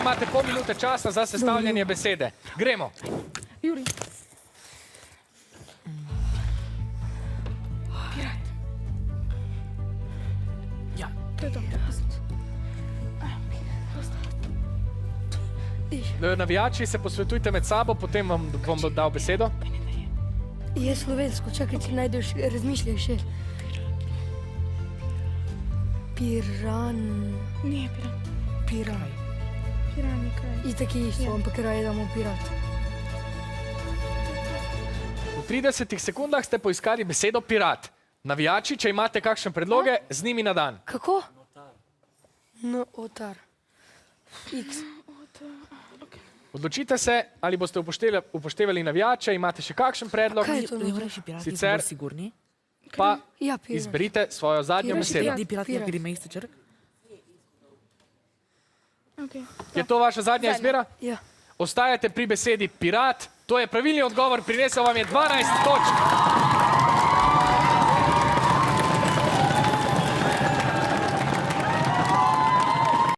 imate pol minute časa za sestavljanje besede. Gremo. Juri. Pirat. Ja. To je to. Navijači, se posvetujte med sabo, potem vam bom dal besedo. Je slovensko, čakaj, če najdeš, razmišljaj še. Piran... Nije piran. Piraj. Piran je kaj. Itak je isto, ampak raje damo pirat. V 30 sekundah ste poiskali besedo pirat. Navijači, če imate kakšne predloge, z njimi na dan. Kako? Notar. X. Odločite se, ali boste upoštevali navijače, imate še kakšen predlog, Kaj je to? Najvrejši pirati so Sicer- bolj sigurni. pa Ja, pirat. izberite svojo zadnjo Pirat. besedo. Di pirati Pirat. bili mejste črk. Okay. Je to vaša zadnja izbira? Ja. Ostajate pri besedi pirat. To je pravilni odgovor, prinesel vam je 12 točk.